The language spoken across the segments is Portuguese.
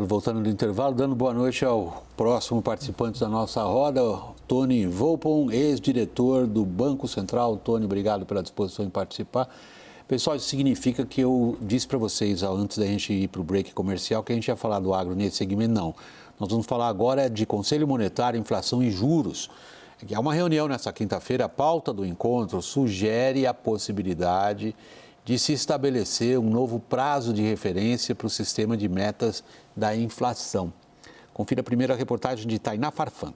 Voltando do intervalo, dando boa noite ao próximo participante da nossa roda, Tony Volpon, ex-diretor do Banco Central. Tony, obrigado pela disposição em participar. Pessoal, isso significa que eu disse para vocês, antes da gente ir para o break comercial, que a gente ia falar do agro nesse segmento. Não. Nós vamos falar agora de Conselho Monetário, inflação e juros. Há uma reunião nessa quinta-feira, a pauta do encontro sugere a possibilidade de se estabelecer um novo prazo de referência para o sistema de metas da inflação. Confira a primeira reportagem de Tainá Farfan.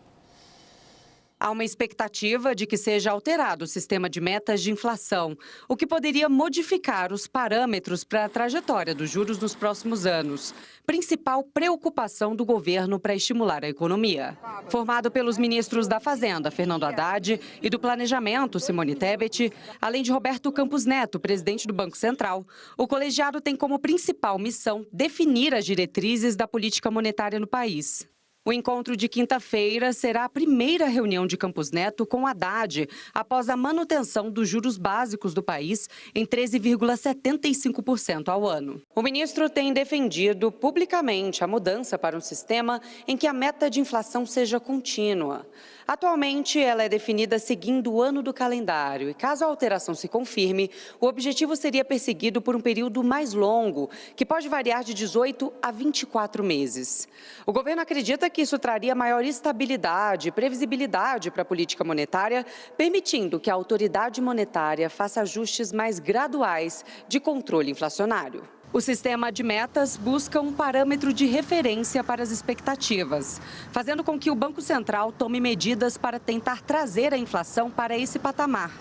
Há uma expectativa de que seja alterado o sistema de metas de inflação, o que poderia modificar os parâmetros para a trajetória dos juros nos próximos anos. Principal preocupação do governo para estimular a economia. Formado pelos ministros da Fazenda, Fernando Haddad, e do Planejamento, Simone Tebet, além de Roberto Campos Neto, presidente do Banco Central, o colegiado tem como principal missão definir as diretrizes da política monetária no país. O encontro de quinta-feira será a primeira reunião de Campos Neto com Haddad, após a manutenção dos juros básicos do país em 13,75% ao ano. O ministro tem defendido publicamente a mudança para um sistema em que a meta de inflação seja contínua. Atualmente, ela é definida seguindo o ano do calendário e, caso a alteração se confirme, o objetivo seria perseguido por um período mais longo, que pode variar de 18 a 24 meses. O governo acredita que isso traria maior estabilidade e previsibilidade para a política monetária, permitindo que a autoridade monetária faça ajustes mais graduais de controle inflacionário. O sistema de metas busca um parâmetro de referência para as expectativas, fazendo com que o Banco Central tome medidas para tentar trazer a inflação para esse patamar.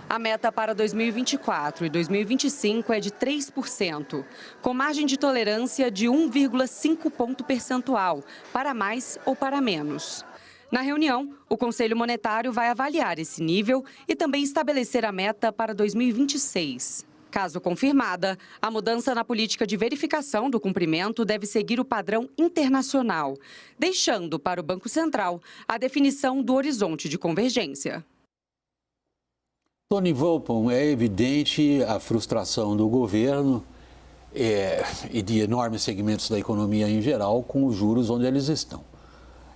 A meta para 2024 e 2025 é de 3%, com margem de tolerância de 1,5 ponto percentual, para mais ou para menos. Na reunião, o Conselho Monetário vai avaliar esse nível e também estabelecer a meta para 2026. Caso confirmada, a mudança na política de verificação do cumprimento deve seguir o padrão internacional, deixando para o Banco Central a definição do horizonte de convergência. Tony Volpon, é evidente a frustração do governo e de enormes segmentos da economia em geral com os juros onde eles estão.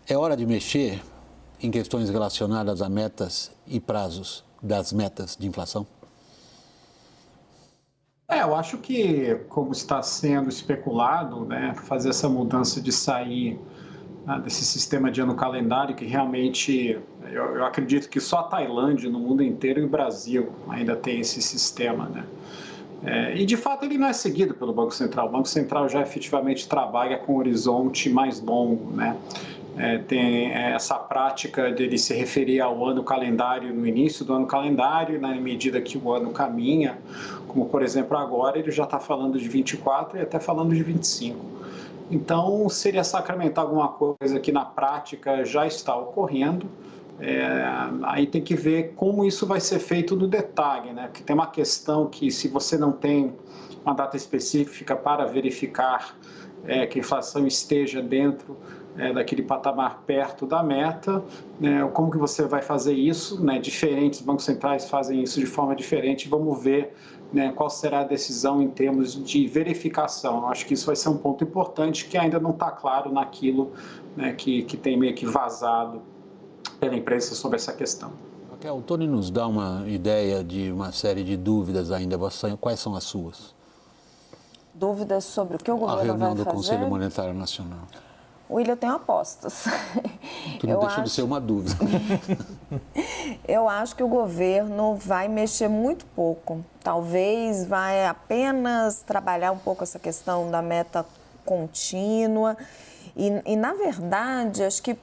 É hora de mexer em questões relacionadas a metas e prazos das metas de inflação? Eu acho que, como está sendo especulado, né, fazer essa mudança de sair desse sistema de ano calendário, que realmente eu acredito que só a Tailândia no mundo inteiro e o Brasil ainda tem esse sistema, né? E de fato ele não é seguido pelo Banco Central. O Banco Central já efetivamente trabalha com um horizonte mais longo, né? Tem essa prática dele se referir ao ano calendário no início do ano calendário, na medida que o ano caminha, como por exemplo agora ele já está falando de 24 e até falando de 25. Então seria sacramentar alguma coisa que na prática já está ocorrendo. Aí tem que ver como isso vai ser feito no detalhe, né? Porque tem uma questão que se você não tem uma data específica para verificar que a inflação esteja dentro daquele patamar perto da meta, né? Como que você vai fazer isso, né? Diferentes bancos centrais fazem isso de forma diferente. Vamos ver, né, qual será a decisão em termos de verificação. Eu acho que isso vai ser um ponto importante que ainda não está claro naquilo, né, que tem meio que vazado pela imprensa sobre essa questão. Raquel, o Tony nos dá uma ideia de uma série de dúvidas ainda. Quais são as suas? Dúvidas sobre o que o governo vai fazer? A reunião do Conselho Monetário Nacional. William, eu tenho apostas. Que não deixa de ser uma dúvida. Eu acho que o governo vai mexer muito pouco. Talvez vai apenas trabalhar um pouco essa questão da meta contínua. E na verdade, acho que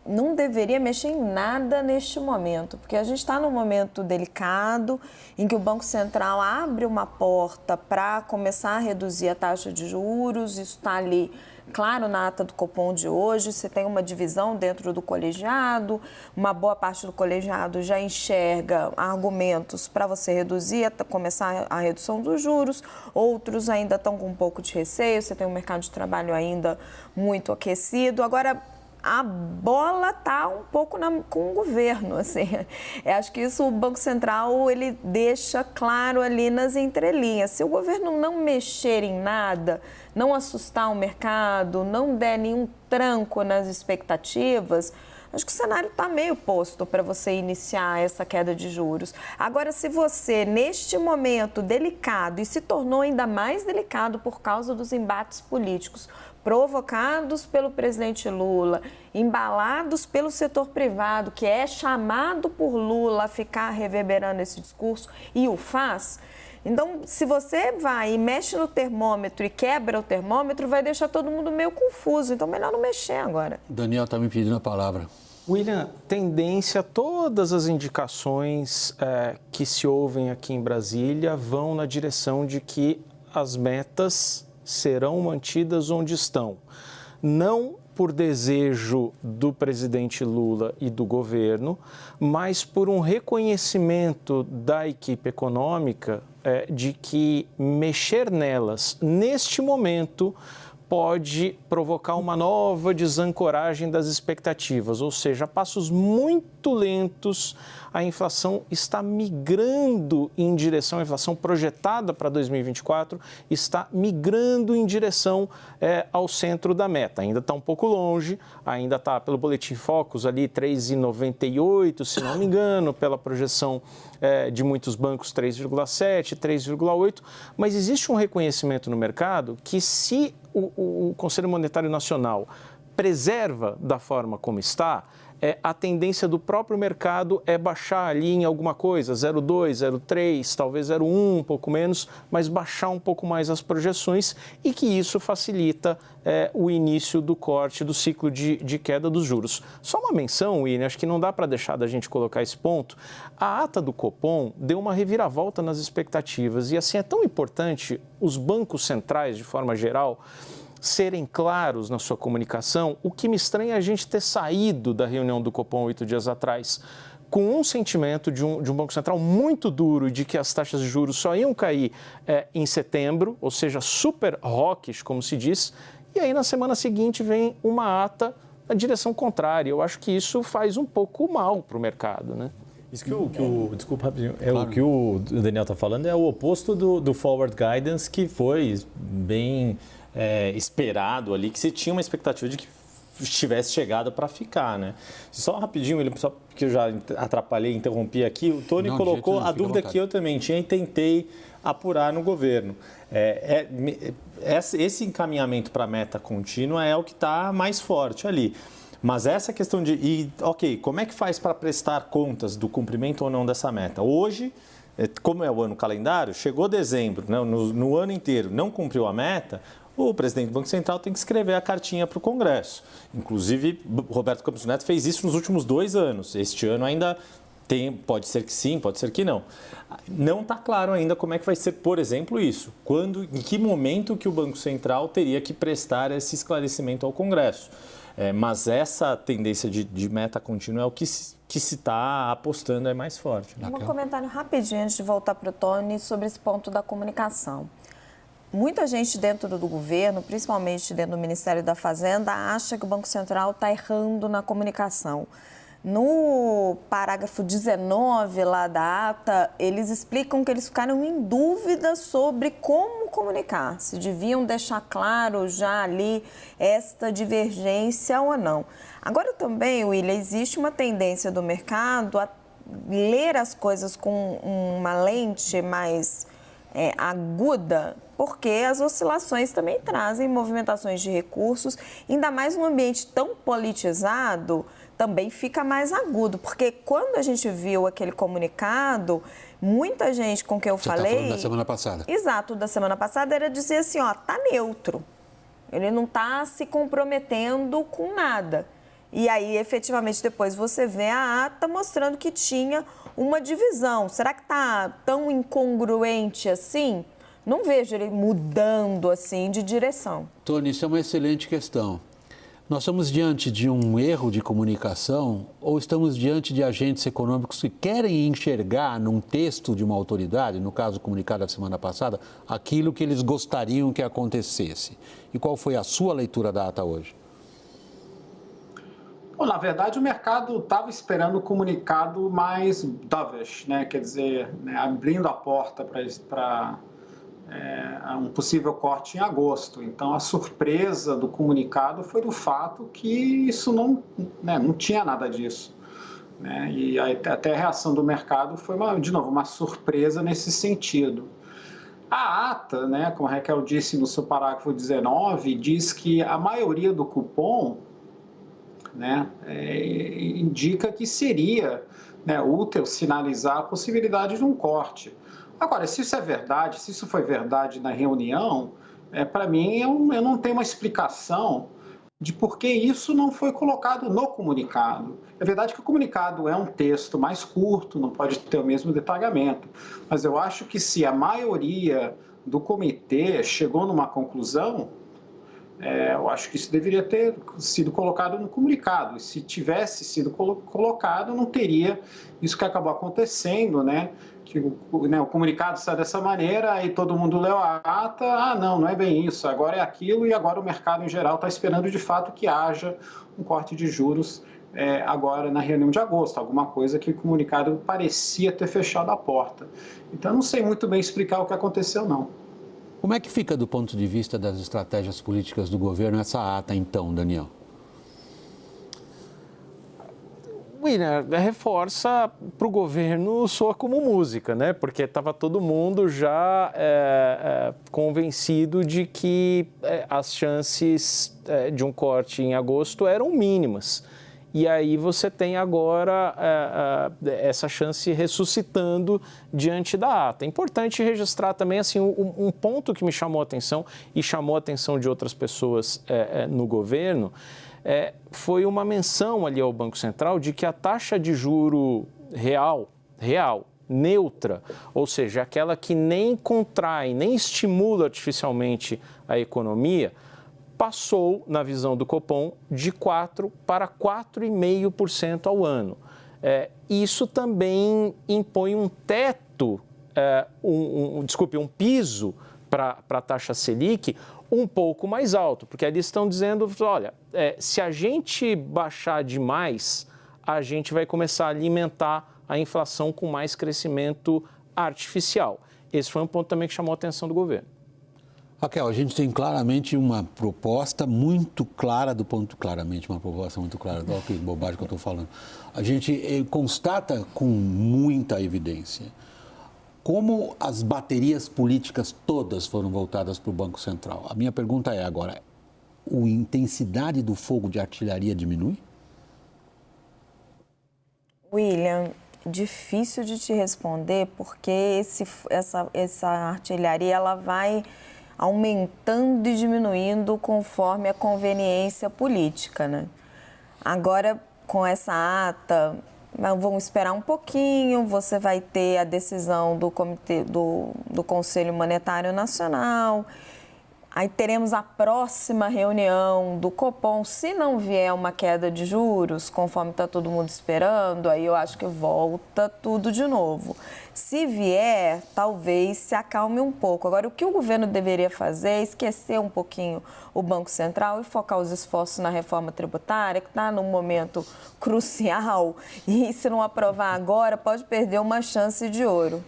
não deveria mexer em nada neste momento, porque a gente está num momento delicado em que o Banco Central abre uma porta para começar a reduzir a taxa de juros. Isso está ali, claro, na ata do Copom de hoje. Você tem uma divisão dentro do colegiado, uma boa parte do colegiado já enxerga argumentos para você reduzir, começar a redução dos juros, outros ainda estão com um pouco de receio, você tem um mercado de trabalho ainda muito aquecido. Agora, a bola está um pouco com o governo, assim. Eu acho que isso o Banco Central ele deixa claro ali nas entrelinhas. Se o governo não mexer em nada, não assustar o mercado, não der nenhum tranco nas expectativas, acho que o cenário está meio posto para você iniciar essa queda de juros. Agora, se você, neste momento delicado, e se tornou ainda mais delicado por causa dos embates políticos, provocados pelo presidente Lula, embalados pelo setor privado, que é chamado por Lula a ficar reverberando esse discurso e o faz. Então, se você vai e mexe no termômetro e quebra o termômetro, vai deixar todo mundo meio confuso. Então, melhor não mexer agora. Daniel está me pedindo a palavra. William, tendência, todas as indicações que se ouvem aqui em Brasília vão na direção de que as metas serão mantidas onde estão. Não por desejo do presidente Lula e do governo, mas por um reconhecimento da equipe econômica de que mexer nelas neste momento pode provocar uma nova desancoragem das expectativas, ou seja, a passos muito lentos, a inflação está migrando em direção, a inflação projetada para 2024 está migrando em direção ao centro da meta. Ainda está um pouco longe, ainda está pelo Boletim Focus ali 3,98, se não me engano, pela projeção de muitos bancos 3,7, 3,8, mas existe um reconhecimento no mercado que se o Conselho Monetário Nacional preserva da forma como está, a tendência do próprio mercado é baixar ali em alguma coisa, 0,2, 0,3, talvez 0,1, um pouco menos, mas baixar um pouco mais as projeções e que isso facilita o início do corte do ciclo de queda dos juros. Só uma menção, William, acho que não dá para deixar da gente colocar esse ponto. A ata do Copom deu uma reviravolta nas expectativas e assim é tão importante os bancos centrais, de forma geral, serem claros na sua comunicação. O que me estranha é a gente ter saído da reunião do Copom 8 dias atrás com um sentimento de um Banco Central muito duro de que as taxas de juros só iam cair em setembro, ou seja, super hawkish, como se diz, e aí na semana seguinte vem uma ata na direção contrária. Eu acho que isso faz um pouco mal para o mercado, né? Isso desculpa rapidinho, claro. O que o Daniel está falando é o oposto do forward guidance, que foi bem esperado ali, que se tinha uma expectativa de que tivesse chegado para ficar, né? Só rapidinho, só porque eu já atrapalhei, interrompi aqui, o Tony colocou a dúvida que eu também tinha e tentei apurar no governo. Esse encaminhamento para a meta contínua é o que está mais forte ali. Mas essa questão como é que faz para prestar contas do cumprimento ou não dessa meta? Hoje, como é o ano calendário, chegou dezembro, né, no ano inteiro, não cumpriu a meta, o presidente do Banco Central tem que escrever a cartinha para o Congresso. Inclusive, Roberto Campos Neto fez isso nos últimos 2 anos. Este ano ainda pode ser que sim, pode ser que não. Não está claro ainda como é que vai ser, por exemplo, isso. Em que momento que o Banco Central teria que prestar esse esclarecimento ao Congresso. Mas essa tendência de meta contínua é o que se está apostando é mais forte. Um comentário rapidinho antes de voltar para o Tony sobre esse ponto da comunicação. Muita gente dentro do governo, principalmente dentro do Ministério da Fazenda, acha que o Banco Central está errando na comunicação. No parágrafo 19 lá da ata, eles explicam que eles ficaram em dúvida sobre como comunicar, se deviam deixar claro já ali esta divergência ou não. Agora também, William, existe uma tendência do mercado a ler as coisas com uma lente mais aguda, porque as oscilações também trazem movimentações de recursos, ainda mais num ambiente tão politizado, também fica mais agudo, porque quando a gente viu aquele comunicado, muita gente com quem eu falei... Você está falando da semana passada. Exato, da semana passada era dizer assim, tá neutro, ele não está se comprometendo com nada. E aí, efetivamente, depois você vê a ata mostrando que tinha uma divisão. Será que está tão incongruente assim? Não vejo ele mudando assim de direção. Tony, isso é uma excelente questão. Nós estamos diante de um erro de comunicação ou estamos diante de agentes econômicos que querem enxergar num texto de uma autoridade, no caso comunicado da semana passada, aquilo que eles gostariam que acontecesse? E qual foi a sua leitura da ata hoje? Bom, na verdade, o mercado estava esperando o comunicado mais dovish, né? Quer dizer, né, abrindo a porta para um possível corte em agosto. Então, a surpresa do comunicado foi do fato que isso não tinha nada disso. Né? E até a reação do mercado foi, de novo, uma surpresa nesse sentido. A ata, né, como a Raquel disse no seu parágrafo 19, diz que a maioria do cupom, né, indica que seria, né, útil sinalizar a possibilidade de um corte. Agora, se isso é verdade, se isso foi verdade na reunião, para mim eu não tenho uma explicação de por que isso não foi colocado no comunicado. É verdade que o comunicado é um texto mais curto, não pode ter o mesmo detalhamento, mas eu acho que se a maioria do comitê chegou numa conclusão, eu acho que isso deveria ter sido colocado no comunicado. E se tivesse sido colocado, não teria isso que acabou acontecendo, né? Que o comunicado sai dessa maneira, aí todo mundo leu a ata, não é bem isso, agora é aquilo, e agora o mercado em geral está esperando de fato que haja um corte de juros agora na reunião de agosto, alguma coisa que o comunicado parecia ter fechado a porta. Então, não sei muito bem explicar o que aconteceu, não. Como é que fica do ponto de vista das estratégias políticas do governo essa ata, então, Daniel? William, reforça para o governo, soa como música, né? Porque estava todo mundo já convencido de que as chances de um corte em agosto eram mínimas. E aí você tem agora essa chance ressuscitando diante da ata. É importante registrar também assim, um ponto que me chamou a atenção e chamou a atenção de outras pessoas no governo, foi uma menção ali ao Banco Central de que a taxa de juro real, neutra, ou seja, aquela que nem contrai, nem estimula artificialmente a economia, passou, na visão do Copom, de 4% para 4,5% ao ano. Isso também impõe um teto, um piso para a taxa Selic um pouco mais alto, porque eles estão dizendo, olha, se a gente baixar demais, a gente vai começar a alimentar a inflação com mais crescimento artificial. Esse foi um ponto também que chamou a atenção do governo. Raquel, a gente tem claramente uma proposta muito clara olha que bobagem que eu estou falando. A gente constata com muita evidência como as baterias políticas todas foram voltadas para o Banco Central. A minha pergunta é agora, a intensidade do fogo de artilharia diminui? William, difícil de te responder, porque essa artilharia ela vai aumentando e diminuindo conforme a conveniência política, né? Agora, com essa ata, vamos esperar um pouquinho, você vai ter a decisão do Comitê do Conselho Monetário Nacional, aí teremos a próxima reunião do Copom, se não vier uma queda de juros, conforme está todo mundo esperando, aí eu acho que volta tudo de novo. Se vier, talvez se acalme um pouco. Agora, o que o governo deveria fazer é esquecer um pouquinho o Banco Central e focar os esforços na reforma tributária, que está num momento crucial, e se não aprovar agora, pode perder uma chance de ouro.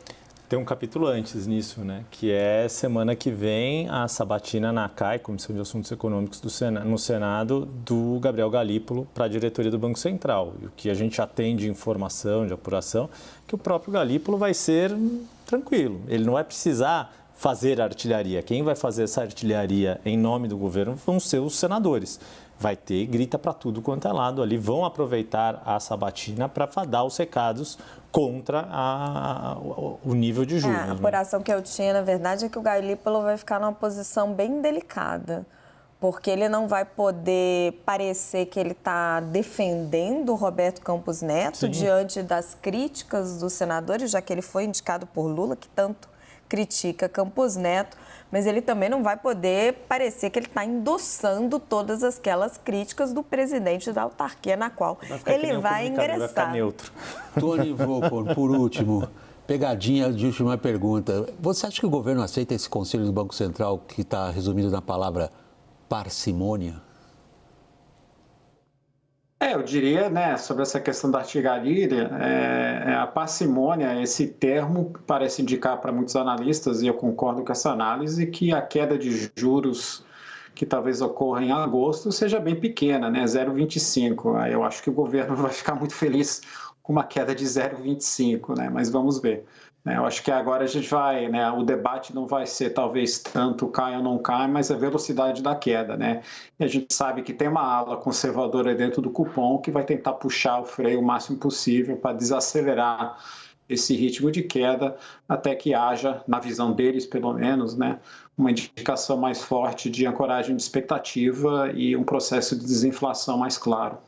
Tem um capítulo antes nisso, né? Que é semana que vem a sabatina na CAI, Comissão de Assuntos Econômicos no Senado, do Gabriel Galípolo para a diretoria do Banco Central. E o que a gente já tem de informação, de apuração, que o próprio Galípolo vai ser tranquilo. Ele não vai precisar fazer artilharia. Quem vai fazer essa artilharia em nome do governo vão ser os senadores. Vai ter grita para tudo quanto é lado ali, vão aproveitar a sabatina para dar os recados contra o nível de juros. A apuração que eu tinha, na verdade, é que o Galípolo vai ficar numa posição bem delicada, porque ele não vai poder parecer que ele está defendendo o Roberto Campos Neto. Sim. Diante das críticas dos senadores, já que ele foi indicado por Lula, que tanto critica Campos Neto, mas ele também não vai poder parecer que ele está endossando todas aquelas críticas do presidente da autarquia na qual ele vai ingressar. Vai ficar neutro. Tony Volpon, por último, pegadinha de última pergunta. Você acha que o governo aceita esse conselho do Banco Central que está resumido na palavra parcimônia? Eu diria, né, sobre essa questão da artilharia, a parcimônia, esse termo parece indicar para muitos analistas, e eu concordo com essa análise, que a queda de juros que talvez ocorra em agosto seja bem pequena, né, 0,25. Aí eu acho que o governo vai ficar muito feliz com uma queda de 0,25, né, mas vamos ver. Eu acho que agora a gente vai, né, o debate não vai ser talvez tanto cai ou não cai, mas a velocidade da queda, né? E a gente sabe que tem uma ala conservadora dentro do cupom que vai tentar puxar o freio o máximo possível para desacelerar esse ritmo de queda até que haja, na visão deles pelo menos, né, uma indicação mais forte de ancoragem de expectativa e um processo de desinflação mais claro.